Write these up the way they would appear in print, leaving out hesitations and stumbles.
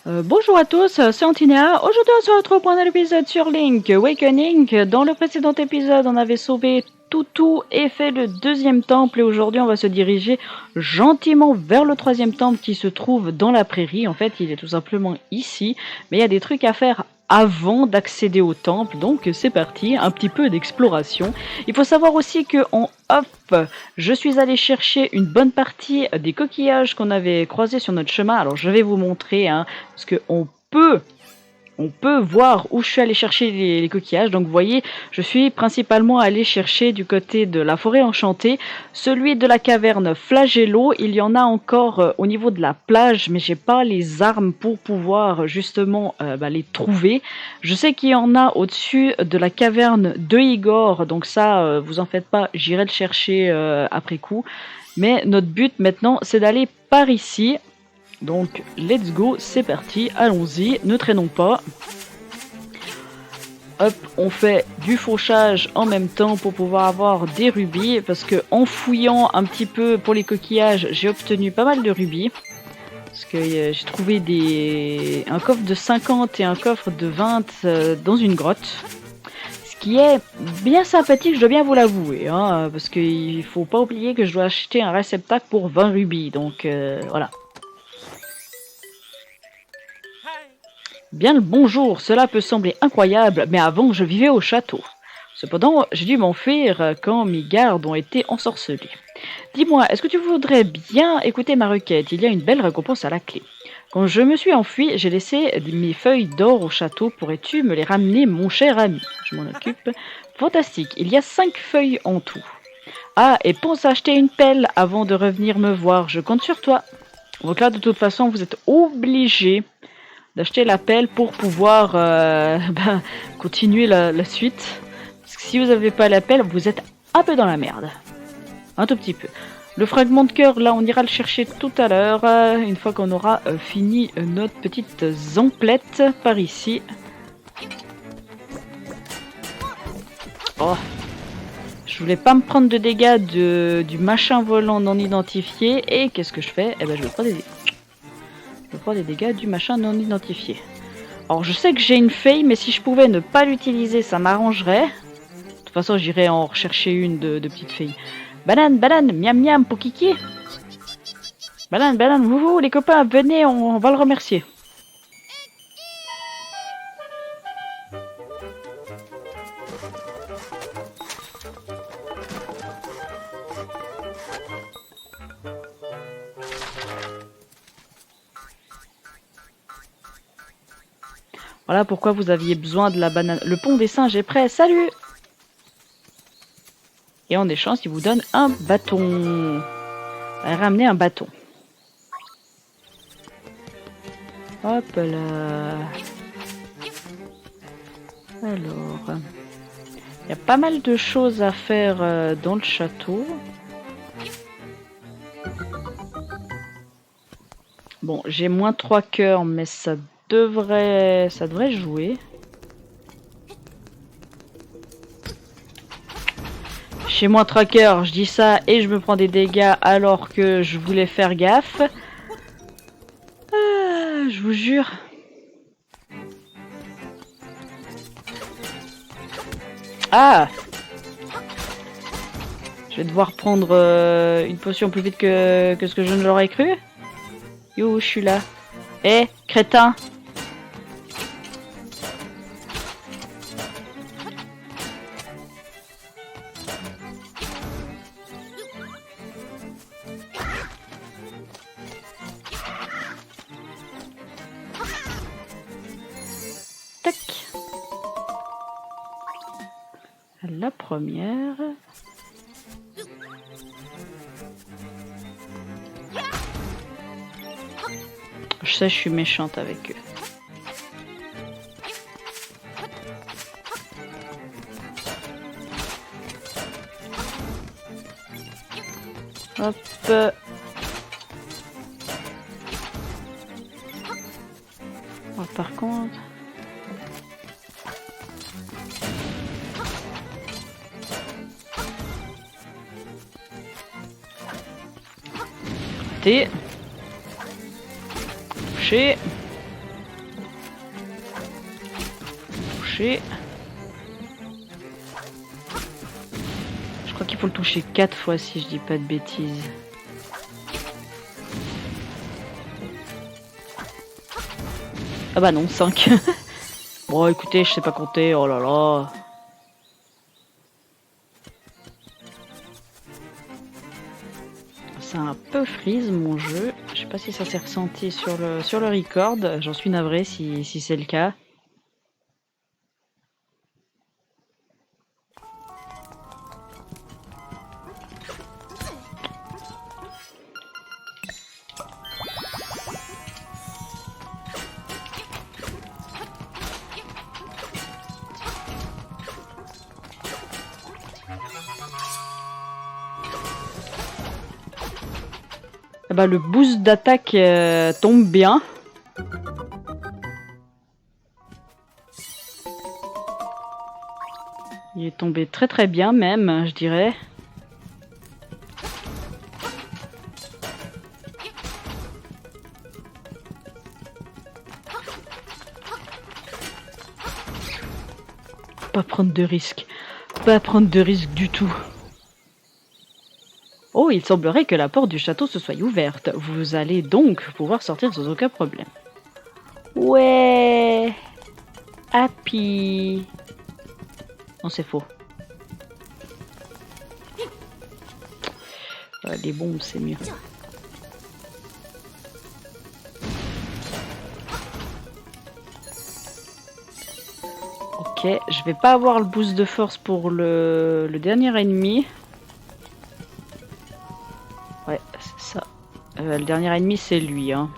Bonjour à tous, c'est Antinéa. Aujourd'hui, on se retrouve pour un épisode sur Link Awakening. Dans le précédent épisode, on avait sauvé Toutou et fait le deuxième temple. Et aujourd'hui, on va se diriger gentiment vers le troisième temple qui se trouve dans la prairie. En fait, il est tout simplement ici. Mais il y a des trucs à faire avant d'accéder au temple. Donc, c'est parti, un petit peu d'exploration. Il faut savoir aussi que en off, je suis allé chercher une bonne partie des coquillages qu'on avait croisés sur notre chemin. Alors, je vais vous montrer, parce qu'on peut voir où je suis allé chercher les coquillages. Donc vous voyez, je suis principalement allé chercher du côté de la forêt enchantée, celui de la caverne Flagello. Il y en a encore au niveau de la plage, mais j'ai pas les armes pour pouvoir justement les trouver. Je sais qu'il y en a au-dessus de la caverne de Igor, donc ça, vous en faites pas, j'irai le chercher après coup. Mais notre but maintenant, c'est d'aller par ici. Donc, let's go, c'est parti, allons-y, ne traînons pas. Hop, on fait du fauchage en même temps pour pouvoir avoir des rubis, parce que en fouillant un petit peu pour les coquillages, j'ai obtenu pas mal de rubis. Parce que j'ai trouvé un coffre de 50 et un coffre de 20 dans une grotte. Ce qui est bien sympathique, je dois bien vous l'avouer, parce qu'il faut pas oublier que je dois acheter un réceptacle pour 20 rubis, donc voilà. Bien le bonjour, cela peut sembler incroyable, mais avant je vivais au château. Cependant, j'ai dû m'enfuir quand mes gardes ont été ensorcelés. Dis-moi, est-ce que tu voudrais bien écouter ma requête? Il y a une belle récompense à la clé. Quand je me suis enfui, j'ai laissé mes feuilles d'or au château. Pourrais-tu me les ramener, mon cher ami? Je m'en occupe. Fantastique, il y a 5 feuilles en tout. Ah, et pense à acheter une pelle avant de revenir me voir, je compte sur toi. Donc là, de toute façon, vous êtes obligés d'acheter la pelle pour pouvoir continuer la suite. Parce que si vous n'avez pas la pelle, vous êtes un peu dans la merde. Un tout petit peu. Le fragment de cœur, là, on ira le chercher tout à l'heure, une fois qu'on aura fini notre petite zamplette par ici. Oh, je voulais pas me prendre de dégâts du machin volant non identifié. Et qu'est-ce que je fais? Eh ben, je prends des dégâts du machin non identifié. Alors je sais que j'ai une feuille, mais si je pouvais ne pas l'utiliser, ça m'arrangerait. De toute façon, j'irai en rechercher une de petites feuilles. Banane, banane, miam miam pour Kiki. Banane, banane, wouhou, les copains, venez, on va le remercier. Voilà pourquoi vous aviez besoin de la banane. Le pont des singes est prêt, salut! Et en échange, il vous donne un bâton. Allez, ramener un bâton. Hop là. Alors, il y a pas mal de choses à faire dans le château. Bon, j'ai moins 3 cœurs, mais ça devrait jouer. Chez moi, 3 cœurs, je dis ça et je me prends des dégâts alors que je voulais faire gaffe. Ah, je vous jure. Ah! Je vais devoir prendre une potion plus vite que ce que je ne l'aurais cru. Yo, je suis là. Eh, crétin! Tac! La première. Je sais, je suis méchante avec eux. Hop. Oh, par contre... Touché. toucher. Je crois qu'il faut le toucher 4 fois si je dis pas de bêtises. Ah bah non, 5. Bon écoutez, je sais pas compter, oh là là. C'est un peu freeze mon jeu. Je sais pas si ça s'est ressenti sur le record. J'en suis navré si c'est le cas. Ah bah, le boost d'attaque tombe bien. Il est tombé très très bien même, je dirais. Pas prendre de risques. Pas prendre de risques du tout. Oh, il semblerait que la porte du château se soit ouverte. Vous allez donc pouvoir sortir sans aucun problème. Ouais. Happy. Non, c'est faux. Les bombes, c'est mieux. Ok, je vais pas avoir le boost de force pour le dernier ennemi. Ouais, c'est ça. Le dernier ennemi, c'est lui. Hein.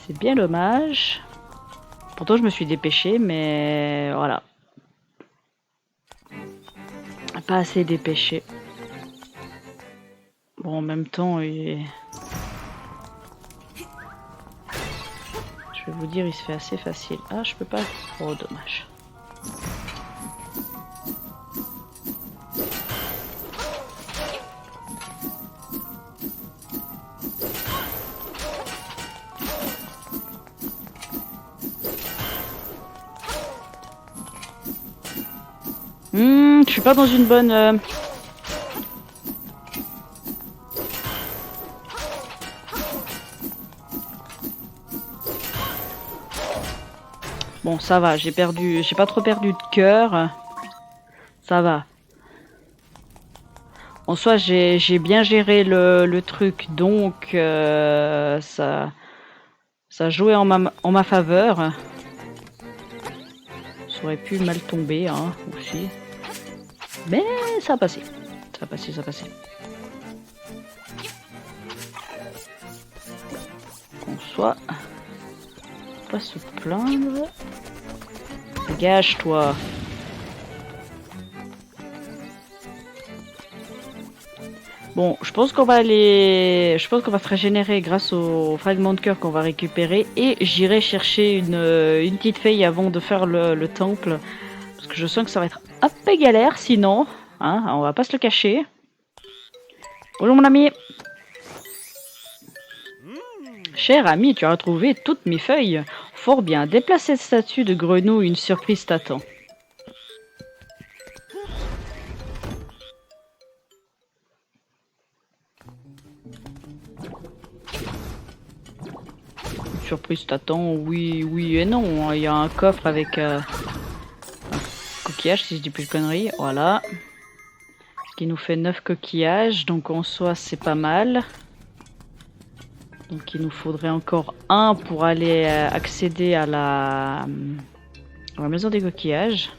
C'est bien dommage. Pourtant, je me suis dépêché, mais voilà. Pas assez dépêché. Bon, en même temps, je vais vous dire, il se fait assez facile. Ah, je peux pas. Oh, dommage. Je suis pas dans une bonne... Bon, ça va, j'ai pas trop perdu de cœur. Ça va. En soi, j'ai bien géré le truc, donc ça jouait en ma faveur. Ça aurait pu mal tomber, hein, aussi. Mais ça a passé. Ça a passé, ça a passé. En soi, pas se plaindre. Dégage-toi. Bon, je pense qu'on va se régénérer grâce au fragment de cœur qu'on va récupérer et j'irai chercher une petite feuille avant de faire le temple parce que je sens que ça va être un peu galère sinon, hein, on va pas se le cacher. Bonjour mon ami. Cher ami, tu as retrouvé toutes mes feuilles. Fort bien, déplace cette statue de grenouille, une surprise t'attend. Surprise t'attend, oui et non. Il y a un coffre avec un coquillage, si je dis plus de conneries. Voilà. Ce qui nous fait 9 coquillages. Donc en soi, c'est pas mal. Donc il nous faudrait encore un pour aller accéder à la maison des coquillages.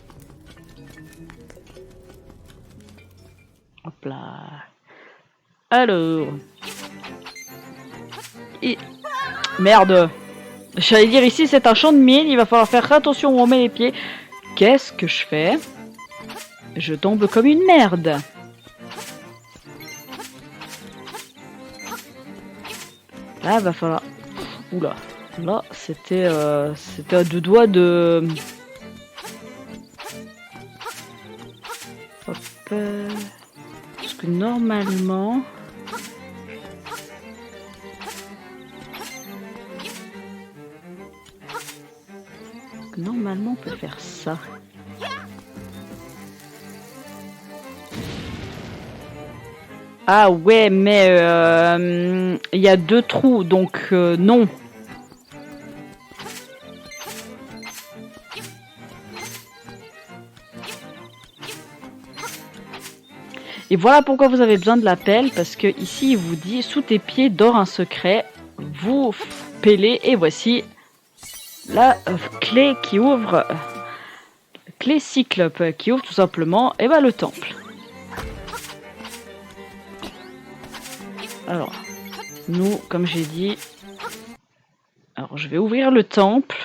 Hop là. Alors. Merde. J'allais dire ici c'est un champ de mine, il va falloir faire attention où on met les pieds. Qu'est-ce que je fais? Je tombe comme une merde. Là, va falloir... Oula. Là, c'était à deux doigts de... Hop. Parce que normalement... Normalement, on peut faire ça. Ah ouais, mais il y a 2 trous, donc non. Et voilà pourquoi vous avez besoin de la pelle, parce que ici il vous dit sous tes pieds dort un secret. Vous pellez et voici la clé qui ouvre, clé cyclope qui ouvre tout simplement et le temple. Alors, nous, comme j'ai dit, alors je vais ouvrir le temple.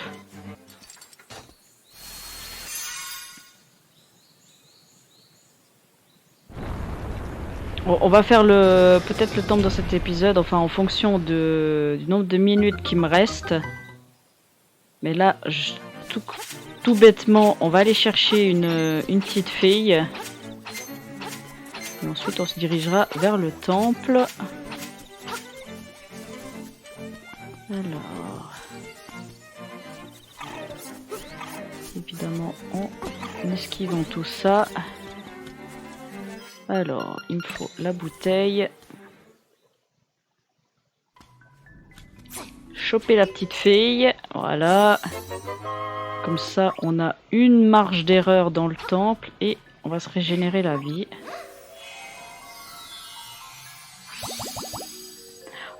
On va faire peut-être le temple dans cet épisode, enfin en fonction du nombre de minutes qui me reste. Mais là, tout bêtement, on va aller chercher une petite fille. Et ensuite, on se dirigera vers le temple. Alors, évidemment, en esquivant tout ça. Alors, il me faut la bouteille. Choper la petite fille. Voilà. Comme ça, on a une marge d'erreur dans le temple et on va se régénérer la vie.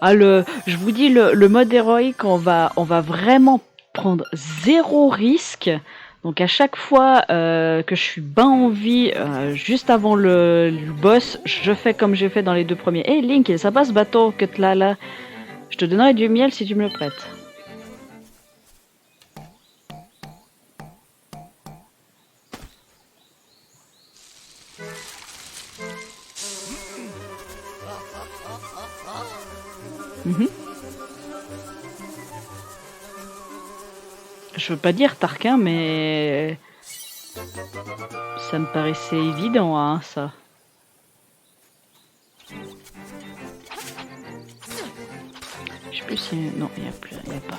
Ah, je vous dis, le mode héroïque, on va vraiment prendre 0 risque. Donc à chaque fois que je suis bas en vie, juste avant le boss, je fais comme j'ai fait dans les 2 premiers. Hey Link, ça passe bateau que là. Je te donnerai du miel si tu me le prêtes. Je veux pas dire Tarquin, mais ça me paraissait évident, hein, ça. Je sais plus si... Non, il n'y a pas.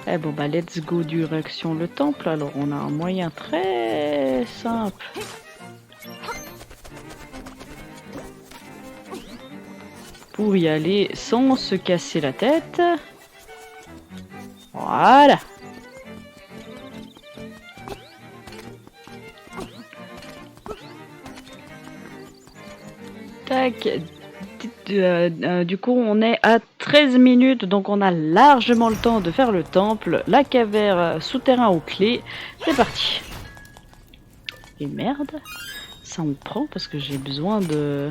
Eh bon, let's go direction le temple. Alors, on a un moyen très simple. Pour y aller sans se casser la tête. Voilà. Tac. Du coup, on est à 13 minutes, donc on a largement le temps de faire le temple, la caverne souterrain aux clés. C'est parti. Et merde, ça me prend parce que j'ai besoin de...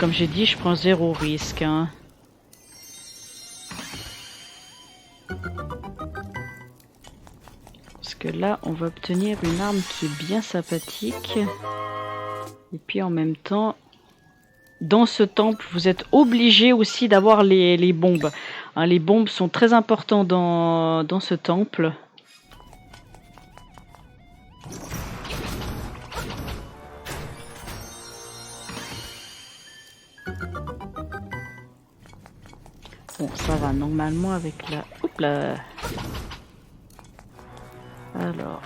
Comme j'ai dit, je prends 0 risque. Hein. Parce que là, on va obtenir une arme qui est bien sympathique. Et puis en même temps, dans ce temple, vous êtes obligé aussi d'avoir les bombes. Hein, les bombes sont très importantes dans ce temple. Bon, ça va normalement avec la... Oups là. Alors...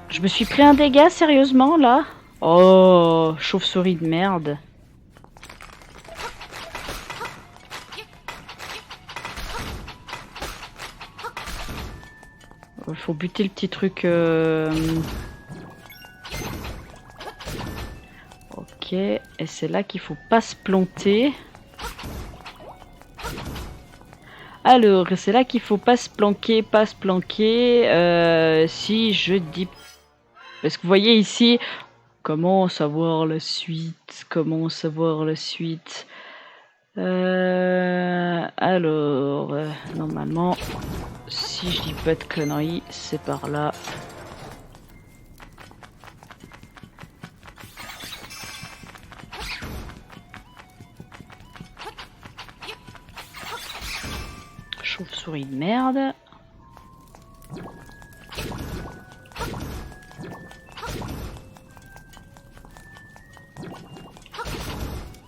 Je me suis pris un dégât, sérieusement, là? Oh, chauve-souris de merde. Il faut buter le petit truc... Ok, et c'est là qu'il faut pas se planter. Alors, c'est là qu'il faut pas se planquer, si je dis... Parce que vous voyez ici, comment savoir la suite, alors, normalement, si je dis pas de conneries, c'est par là. Chauve-souris de merde.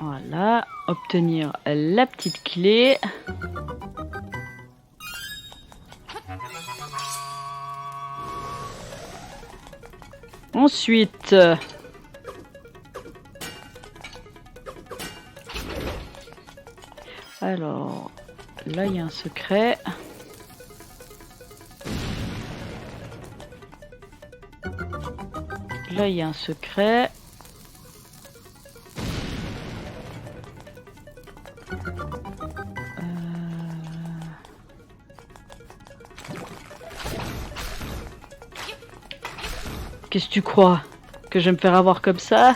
Voilà, obtenir la petite clé. Ensuite, alors, là il y a un secret. Là il y a un secret. Qu'est-ce que tu crois? Que je vais me faire avoir comme ça?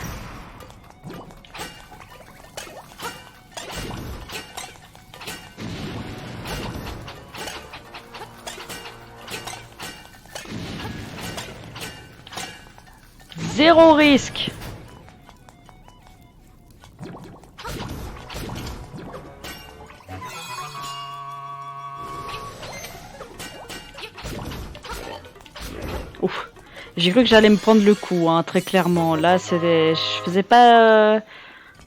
Zéro risque. Ouf. J'ai cru que j'allais me prendre le coup, hein, très clairement. Là, je faisais pas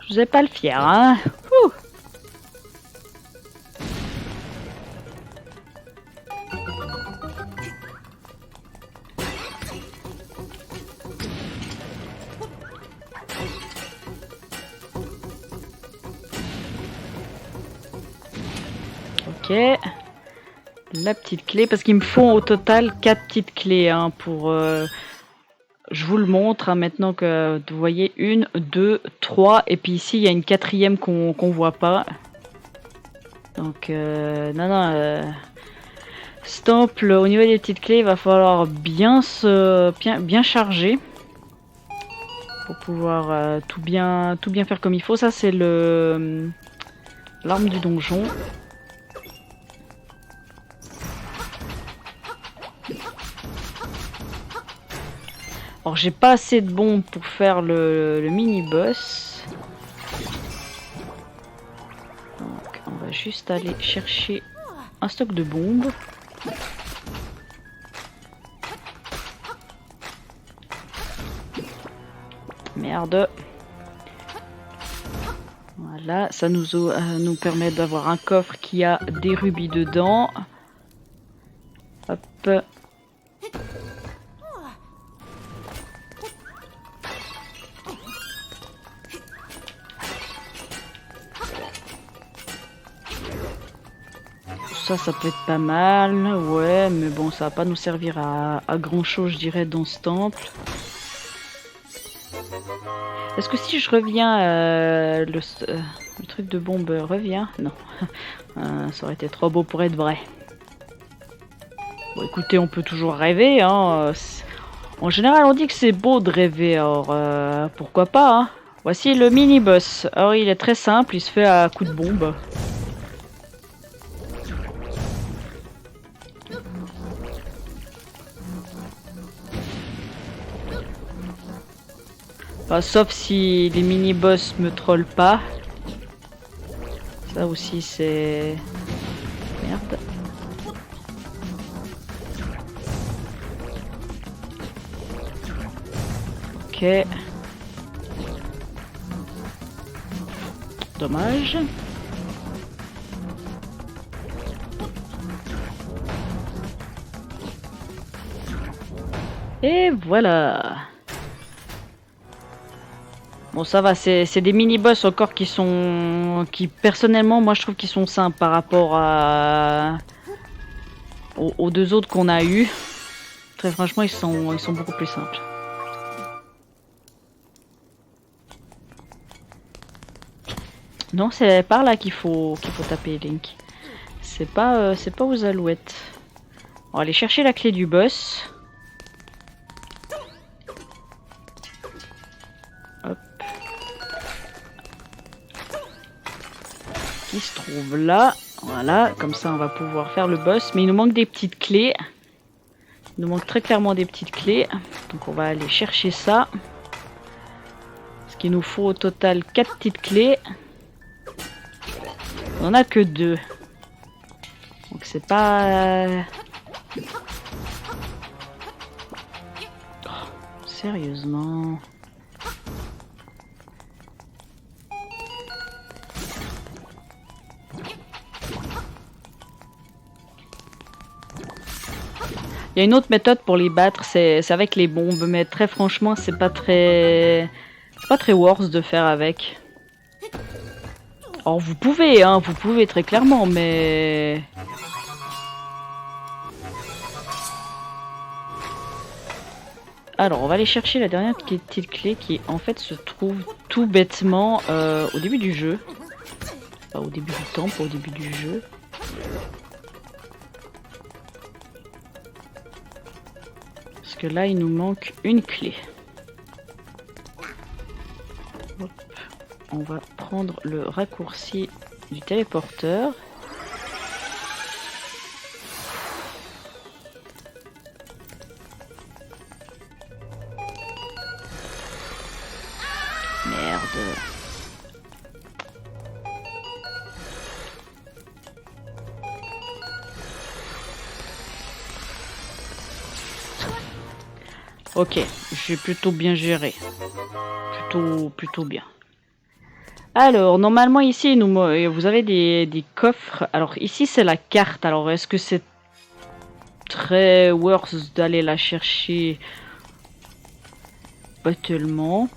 le fier, hein. Ouh. Ok. La petite clé, parce qu'il me faut au total 4 petites clés, hein, pour... je vous le montre, hein, maintenant que vous voyez 1, 2, 3, et puis ici il y a une 4e qu'on voit pas. Donc, non, ce temple, au niveau des petites clés, il va falloir bien charger pour pouvoir tout bien faire comme il faut. Ça, c'est l'arme du donjon. Alors j'ai pas assez de bombes pour faire le mini-boss. Donc on va juste aller chercher un stock de bombes. Merde. Voilà, ça nous permet d'avoir un coffre qui a des rubis dedans. Hop. Ça peut être pas mal, ouais, mais bon, ça va pas nous servir à grand chose, je dirais, dans ce temple. Est-ce que si je reviens, le truc de bombe revient? Non, ça aurait été trop beau pour être vrai. Bon, écoutez, on peut toujours rêver, hein. En général, on dit que c'est beau de rêver, alors pourquoi pas, hein. Voici le mini-boss. Alors, il est très simple, il se fait à coup de bombe. Enfin, sauf si les mini-boss me trollent pas. Ça aussi, c'est... Merde. Ok. Dommage. Et voilà. Bon, ça va, c'est des mini-boss encore qui personnellement, moi je trouve qu'ils sont simples par rapport aux deux autres qu'on a eu. Très franchement, ils sont beaucoup plus simples. Non, c'est par là qu'il faut taper Link. C'est pas aux alouettes. On va aller chercher la clé du boss. Hop. Qui se trouve là. Voilà, comme ça on va pouvoir faire le boss. Mais il nous manque des petites clés. Il nous manque très clairement des petites clés. Donc on va aller chercher ça. Parce qu'il nous faut au total 4 petites clés. On en a que 2. Donc c'est pas... Oh, sérieusement. Il y a une autre méthode pour les battre, c'est avec les bombes, mais très franchement, c'est pas très worth de faire avec. Alors vous pouvez, hein, vous pouvez très clairement, mais... Alors, on va aller chercher la dernière petite clé qui, en fait, se trouve tout bêtement au début du jeu. Pas au début du temple, au début du jeu. Parce que là, il nous manque une clé. Hop. On va prendre le raccourci du téléporteur. Merde. Ok, j'ai plutôt bien géré. Plutôt bien. Alors, normalement ici, vous avez des coffres. Alors ici, c'est la carte. Alors, est-ce que c'est très worth d'aller la chercher? Pas tellement.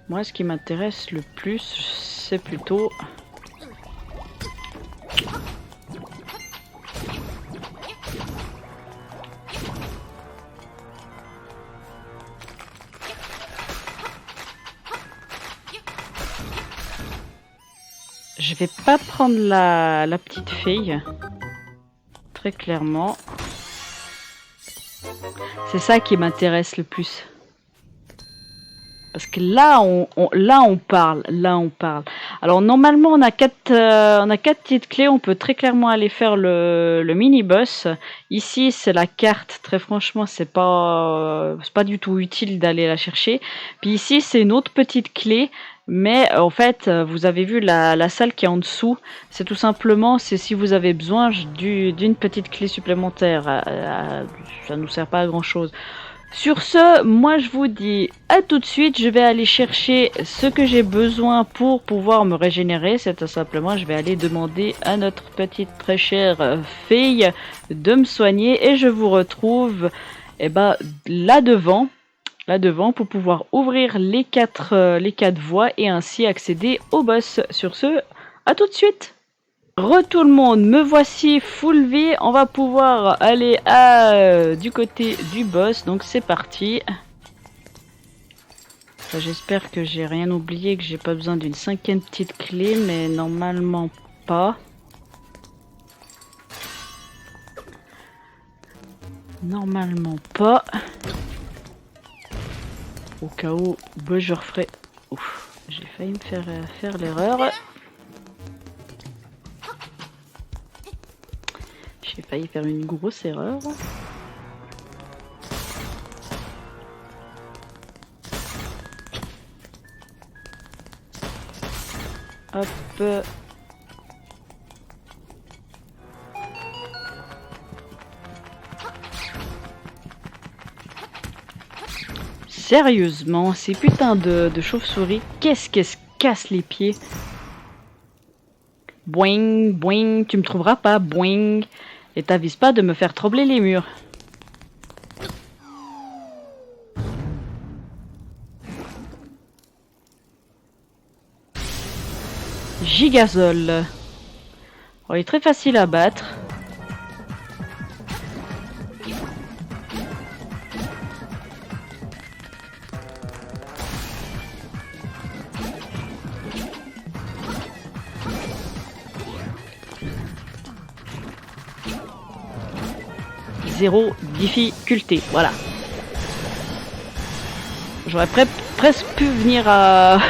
Moi, ce qui m'intéresse le plus, c'est plutôt... Je vais pas prendre la petite fille. Très clairement. C'est ça qui m'intéresse le plus. Parce que là, on parle. Alors normalement, on a quatre petites clés. On peut très clairement aller faire le mini-boss. Ici, c'est la carte. Très franchement, c'est pas du tout utile d'aller la chercher. Puis ici, c'est une autre petite clé. Mais en fait, vous avez vu la salle qui est en dessous. C'est tout simplement, c'est si vous avez besoin d'une petite clé supplémentaire. Ça nous sert pas à grand chose. Sur ce, moi je vous dis à tout de suite, je vais aller chercher ce que j'ai besoin pour pouvoir me régénérer. C'est tout simplement, je vais aller demander à notre petite très chère fille de me soigner et je vous retrouve là devant pour pouvoir ouvrir les quatre voies et ainsi accéder au boss. Sur ce, à tout de suite. Tout le monde, me voici full vie, on va pouvoir aller du côté du boss, donc c'est parti. J'espère que j'ai rien oublié, que j'ai pas besoin d'une cinquième petite clé, mais normalement pas. Normalement pas. Au cas où, je referai... Ouf, j'ai failli me faire l'erreur. J'ai failli faire une grosse erreur. Hop. Sérieusement, ces putains de chauves-souris, qu'est-ce qu'elles se cassent les pieds? Boing, boing, tu me trouveras pas, boing. Et t'avises pas de me faire trembler les murs. Gigazole. Oh, il est très facile à battre. Zéro difficulté, voilà. J'aurais presque pu venir à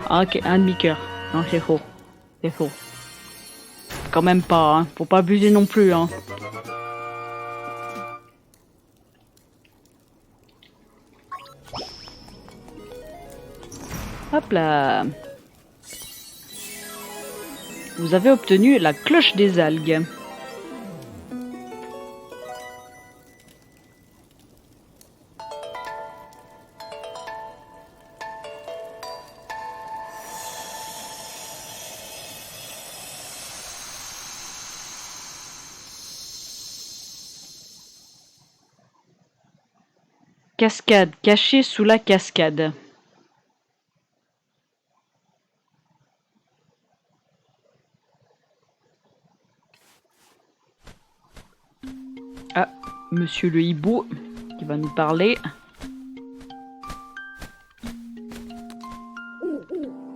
un demi-cœur. Non, c'est faux. C'est faux. Quand même pas, hein. Faut pas abuser non plus, hein. Hop là. Vous avez obtenu la cloche des algues. Cascade, caché sous la cascade. Ah, monsieur le hibou qui va nous parler.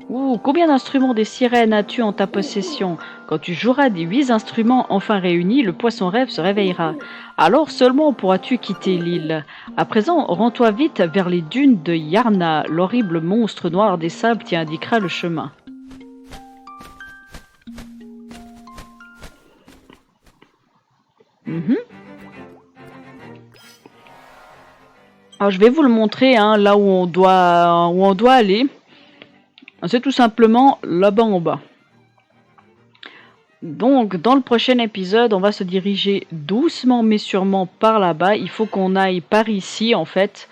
Ouh, combien d'instruments des sirènes as-tu en ta possession? Quand tu joueras des 8 instruments enfin réunis, le poisson rêve se réveillera. Alors seulement pourras-tu quitter l'île. À présent, rends-toi vite vers les dunes de Yarna. L'horrible monstre noir des sables t'y indiquera le chemin. Alors je vais vous le montrer, hein, là où on doit aller. C'est tout simplement là-bas en bas. Donc, dans le prochain épisode, on va se diriger doucement mais sûrement par là-bas. Il faut qu'on aille par ici, en fait,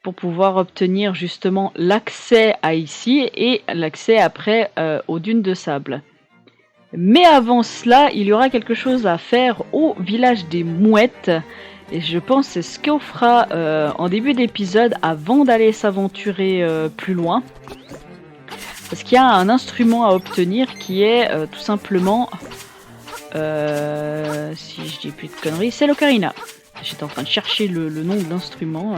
pour pouvoir obtenir justement l'accès à ici et l'accès après aux dunes de sable. Mais avant cela, il y aura quelque chose à faire au village des mouettes. Et je pense que c'est ce qu'on fera en début d'épisode avant d'aller s'aventurer plus loin. Parce qu'il y a un instrument à obtenir qui est tout simplement, si je dis plus de conneries, c'est l'ocarina. J'étais en train de chercher le nom de l'instrument.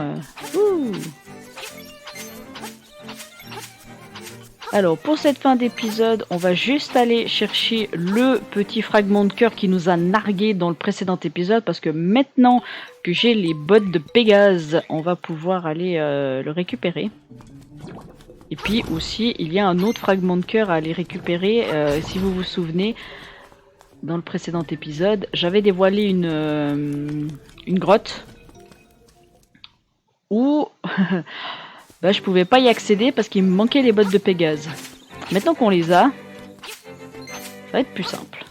Alors pour cette fin d'épisode, on va juste aller chercher le petit fragment de cœur qui nous a nargué dans le précédent épisode. Parce que maintenant que j'ai les bottes de Pégase, on va pouvoir aller le récupérer. Et puis aussi, il y a un autre fragment de cœur à aller récupérer. Si vous vous souvenez, dans le précédent épisode, j'avais dévoilé une grotte où bah, je pouvais pas y accéder parce qu'il me manquait les bottes de Pégase. Maintenant qu'on les a, ça va être plus simple.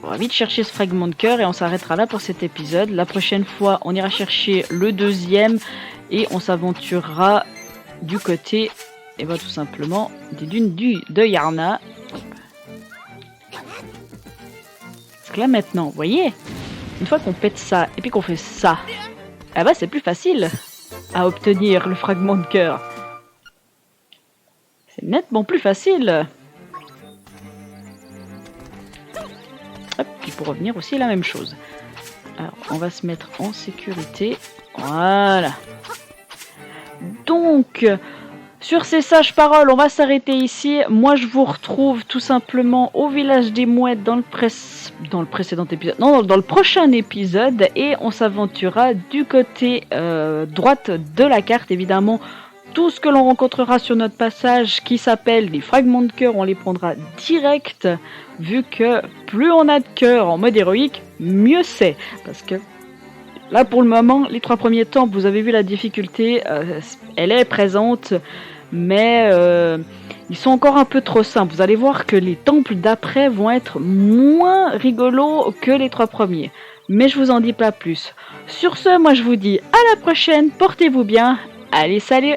On va vite chercher ce fragment de cœur et on s'arrêtera là pour cet épisode. La prochaine fois, on ira chercher le deuxième et on s'aventurera du côté, et ben tout simplement, des dunes de Yarna. Parce que là maintenant, vous voyez, une fois qu'on pète ça et puis qu'on fait ça, ah bah c'est plus facile à obtenir le fragment de cœur. C'est nettement plus facile. Hop, puis pour revenir aussi la même chose. Alors, on va se mettre en sécurité. Voilà. Donc, sur ces sages paroles, on va s'arrêter ici. Moi, je vous retrouve tout simplement au village des mouettes dans le précédent épisode. Non, dans le prochain épisode. Et on s'aventurera du côté droite de la carte, évidemment. Tout ce que l'on rencontrera sur notre passage qui s'appelle les fragments de cœur, on les prendra direct, vu que plus on a de cœur en mode héroïque, mieux c'est. Parce que là pour le moment, les 3 premiers temples, vous avez vu la difficulté, elle est présente, mais ils sont encore un peu trop simples. Vous allez voir que les temples d'après vont être moins rigolos que les 3 premiers. Mais je vous en dis pas plus. Sur ce, moi je vous dis à la prochaine, portez-vous bien, allez salut!